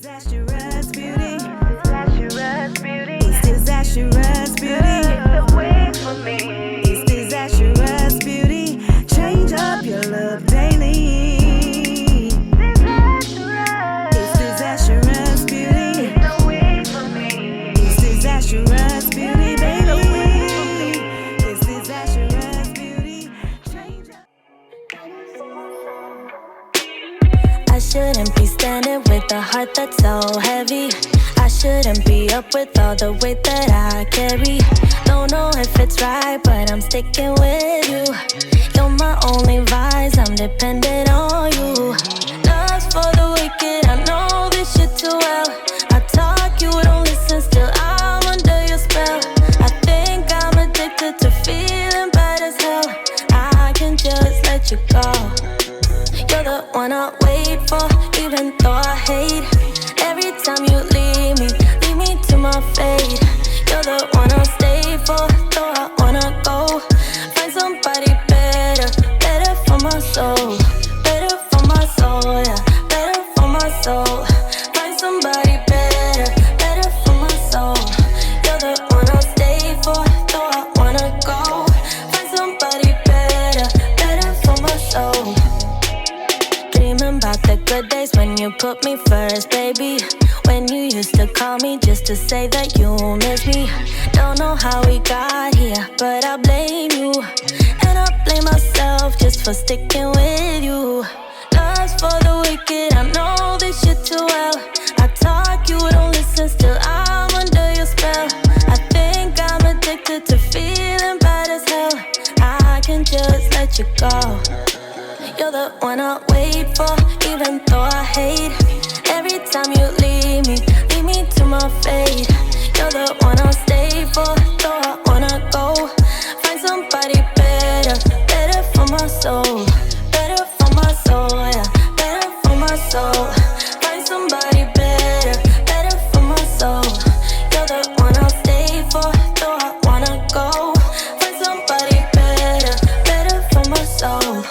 Disastrous beauty. Disastrous beauty. It's disastrous beauty. It's the way for me. It's disastrous beauty. Change up your look daily. Disastrous. It's disastrous beauty. It's the way for me. It's disastrous beauty, baby. It's disastrous beauty. Change up. I shouldn't be standing with a heart that's so heavy. I shouldn't be up with all the weight that I carry. Don't know if it's right, but I'm sticking with you. You're my only vice, I'm dependent on you. Love's for the wicked, I know this shit too well. I talk, you don't listen, still I'm under your spell. I think I'm addicted to feeling bad as hell. I can just let you go. You're the one I wait for, even though I hate. Every time you leave me to my fate. You're the one I'll stay for, though I wanna go. Find somebody better, better for my soul. Better for my soul, yeah, better for my soul. Find somebody better, better for my soul. You're the one I'll stay for, though I wanna go. Find somebody better, better for my soul. Dreaming about the good days when you put me first, baby. When you used to call me just to say that you miss me. Don't know how we got here, but I blame you. And I blame myself just for sticking with you. Love's for the wicked, I know this shit too well. I talk, you don't listen, still I'm under your spell. I think I'm addicted to feeling bad as hell. I can just let you go. You're the one I wait for, even though I hate. Every time you leave me to my fate. You're the one I'll stay for, though I wanna go. Find somebody better, better for my soul. Better for my soul, yeah, better for my soul. Find somebody better, better for my soul. You're the one I'll stay for, though I wanna go. Find somebody better, better for my soul.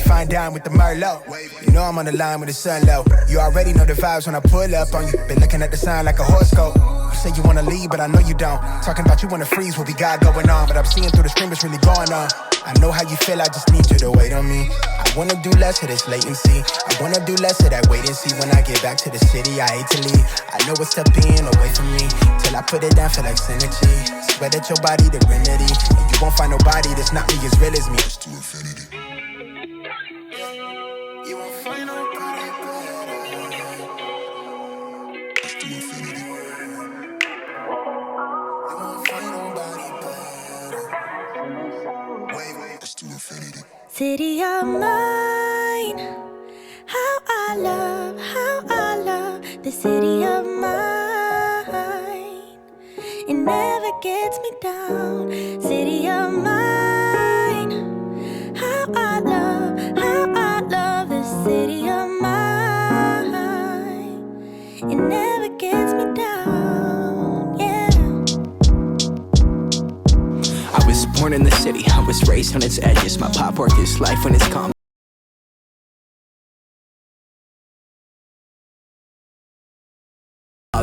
Fine down with the Merlot. You know I'm on the line with the sun low. You already know the vibes when I pull up on you. Been looking at the sign like a horoscope. You say you wanna leave, but I know you don't. Talking about you wanna freeze what we got going on, but I'm seeing through the screen what's really going on. I know how you feel, I just need you to wait on me. I wanna do less of this latency. I wanna do less of that wait and see. When I get back to the city, I hate to leave. I know it's tough being away from me. Till I put it down, feel like synergy. Swear that your body the remedy. And you won't find nobody that's not me as real as me. It's to infinity. You won't find nobody better. It's to infinity. You won't find nobody better. Wait, it's to infinity. City of mine, how I love the city of mine. It never gets me down. City of mine, how I love the city of mine. It never gets me down, yeah. I was born in the city, I was raised on its edges. My pop worked his life when it's calm.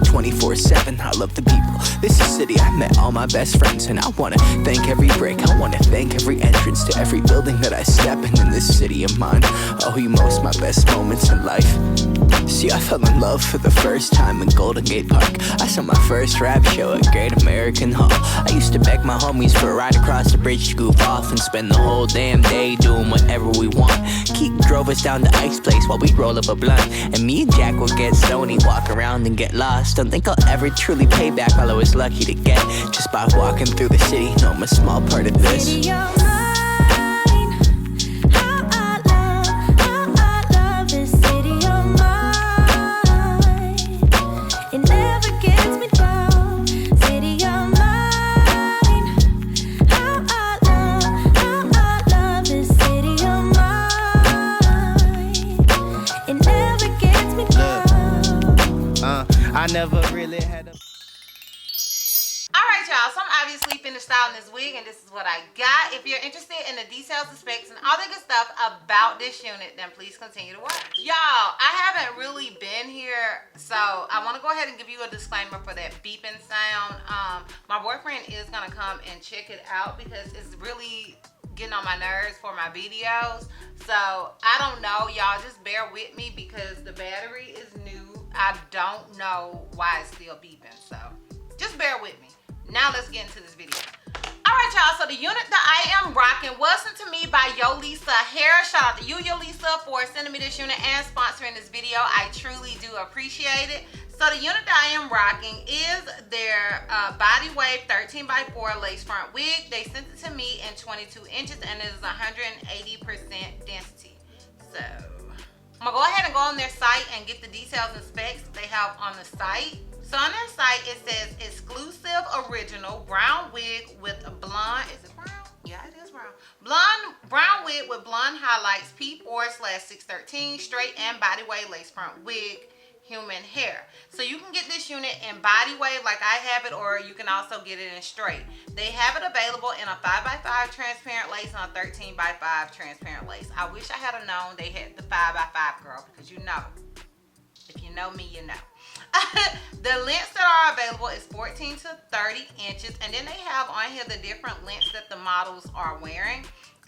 24/7, I love the people. This is the city I met all my best friends, and I wanna thank every brick. I wanna thank every entrance to every building that I step in this city of mine. I owe you most my best moments in life. See, I fell in love for the first time in Golden Gate Park. I saw my first rap show at Great American Hall. I used to beg my homies for a ride across the bridge to goof off and spend the whole damn day doing whatever we want. Keith drove us down to Ike's place while we'd roll up a blunt, and me and Jack would get stoney, walk around and get lost. Don't think I'll ever truly pay back all I was lucky to get just by walking through the city. No, I'm a small part of this. City of mine, how I love this city of mine. It never gets me down. City of mine, how I love this city of mine. It never gets me down. I never really had a... Alright y'all, so I'm obviously finished styling this wig and this is what I got. If you're interested in the details, the specs, and all the good stuff about this unit, then please continue to watch. Y'all, I haven't really So I want to go ahead and give you a disclaimer for that beeping sound. My boyfriend is going to come and check it out because it's really getting on my nerves for my videos. So I don't know, y'all, just bear with me because the battery is new. I don't know why it's still beeping, so just bear with me. Now let's get into this video. Alright, y'all, so the unit that I am rocking was sent to me by Yolissa Hair. Shout out to you, Yolissa, for sending me this unit and sponsoring this video. I truly do appreciate it. So the unit that I am rocking is their Body Wave 13x4 lace front wig. They sent it to me in 22 inches and it is 180% density. So I'm gonna go ahead and go on their site and get the details and specs that they have on the site. So on their site it says exclusive original brown wig with a blonde, is it brown? Yeah, it is brown. Brown wig with blonde highlights, P4/613, straight and body wave lace front wig, human hair. So you can get this unit in body wave like I have it, or you can also get it in straight. They have it available in a 5x5 transparent lace and a 13x5 transparent lace. I wish I had known they had the 5x5, girl, because you know, if you know me, you know. The lengths that are available is 14 to 30 inches, and then they have on here the different lengths that the models are wearing.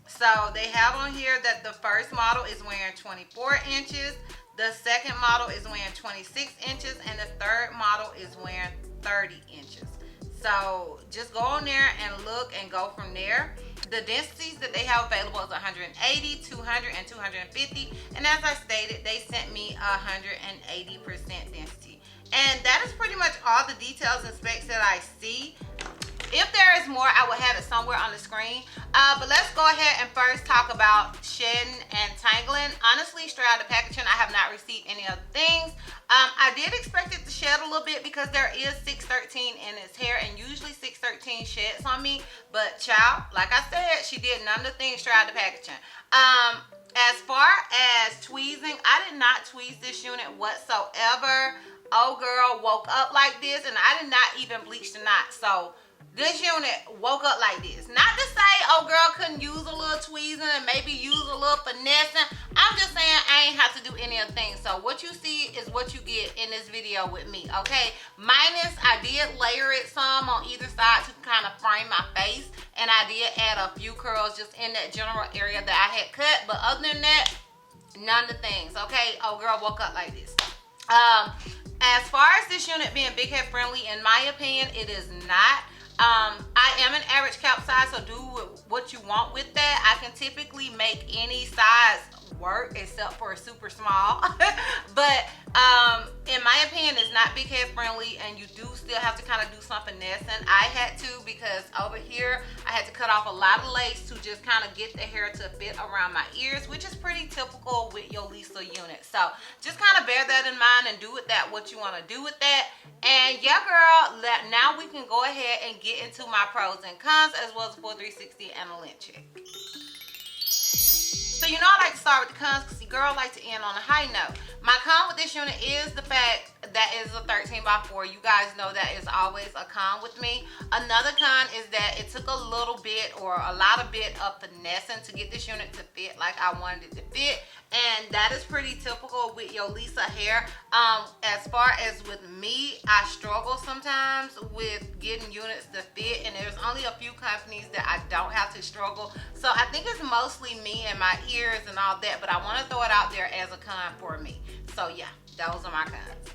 So they have on here that the first model is wearing 24 inches, the second model is wearing 26 inches, and the third model is wearing 30 inches. So just go on there and look and go from there. The densities that they have available is 180, 200, and 250. And as I stated, they sent me 180% density. And that is pretty much all the details and specs that I see. If there is more, I will have it somewhere on the screen. But let's go ahead and first talk about shedding and tangling. Honestly, straight out of the packaging, I have not received any other things. I did expect it to shed a little bit because there is 613 in its hair, and usually 613 sheds on me. But child, like I said, she did none of the things straight out of the packaging. As far as tweezing, I did not tweeze this unit whatsoever. Oh girl woke up like this, and I did not even bleach the knot. So this unit woke up like this. Not to say, oh girl couldn't use a little tweezing and maybe use a little finessing. I'm just saying I ain't have to do any of the things. So what you see is what you get in this video with me, okay? Minus, I did layer it some on either side to kind of frame my face. And I did add a few curls just in that general area that I had cut. But other than that, none of the things, okay? Oh girl woke up like this. As far as this unit being big head friendly, in my opinion, it is not. I am an average cap size, so do what you want with that. I can typically make any size work except for a super small. But in my opinion, it's not big head friendly, and you do still have to kind of do some finessing. I had to, because over here I had to cut off a lot of lace to just kind of get the hair to fit around my ears, which is pretty typical with Yolissa units. So just kind of bear that in mind and do with that what you want to do with that. And yeah girl, now we can go ahead and get into my pros and cons, as well as a full 360 and a lint check. So you know I like to start with the cons because the girl like to end on a high note. My con with this unit is the fact that it's a 13x4. You guys know that is always a con with me. Another con is that it took a little bit or a lot of bit of finessing to get this unit to fit like I wanted it to fit. And that is pretty typical with Yolissa Hair. As far as with me, I struggle sometimes with getting units to fit, and there's only a few companies that I don't have to struggle. So I think it's mostly me and my ears and all that, but I want to throw it out there as a con for me. So yeah, those are my cons.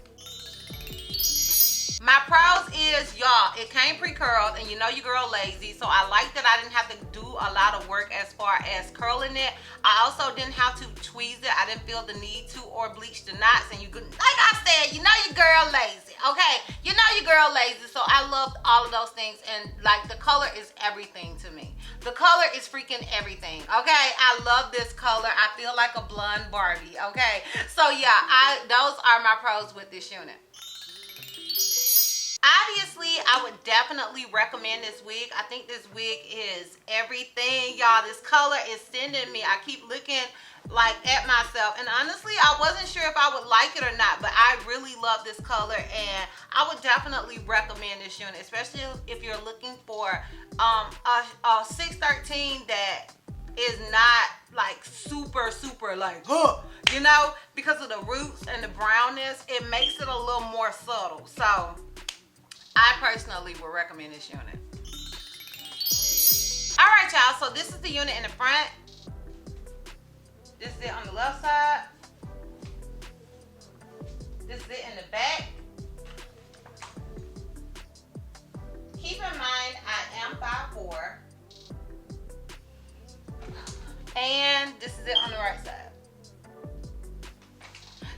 My pros is, y'all, it came pre-curled, and you know your girl lazy, so I like that I didn't have to do a lot of work as far as curling it. I also didn't have to tweeze it. I didn't feel the need to, or bleach the knots. And you could, like I said, you know your girl lazy, okay? You know your girl lazy, so I loved all of those things. And like, the color is everything to me. The color is freaking everything, okay? I love this color. I feel like a blonde Barbie, okay? So yeah, those are my pros with this unit. Obviously, I would definitely recommend this wig. I think this wig is everything, y'all. This color is sending me. I keep looking like at myself, and honestly, I wasn't sure if I would like it or not, but I really love this color, and I would definitely recommend this unit, especially if you're looking for a 613 that is not like super like, you know, because of the roots and the brownness, it makes it a little more subtle. So I personally would recommend this unit. All right, y'all, so this is the unit in the front. This is it on the left side. This is it in the back. Keep in mind, I am 5'4". And this is it on the right side.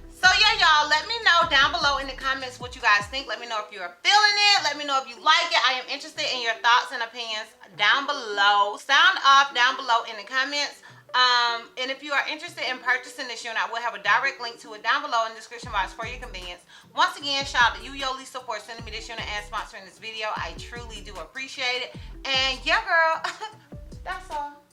So yeah, y'all, let me know down below in the comments what you guys think. Let me know if you're feeling it. Let me know if you like it. I am interested in your thoughts and opinions down below. Sound off down below in the comments. And if you are interested in purchasing this unit, I will have a direct link to it down below in the description box for your convenience. Once again, shout out to you, Yolissa, for sending me this unit and sponsoring this video. I truly do appreciate it. And yeah, girl, that's all.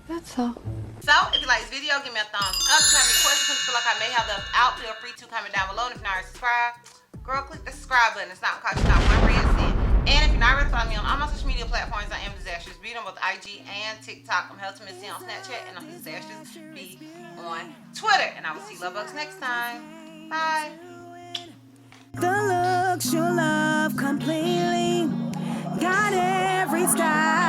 That's all. So, if you like this video, give me a thumbs up. If you have any questions, feel like I may have left out, feel free to comment down below. And if you're not already subscribed, girl, click the subscribe button. It's not going to cost you not one red cent. And if you're not already following me on all my social media platforms, I am DizastrousBeauty on both IG and TikTok. I'm Helton Missy on Snapchat, and I'm DizastrousBeauty on Twitter. And I will see you love bugs next time. Bye. The looks you love completely. Got every style.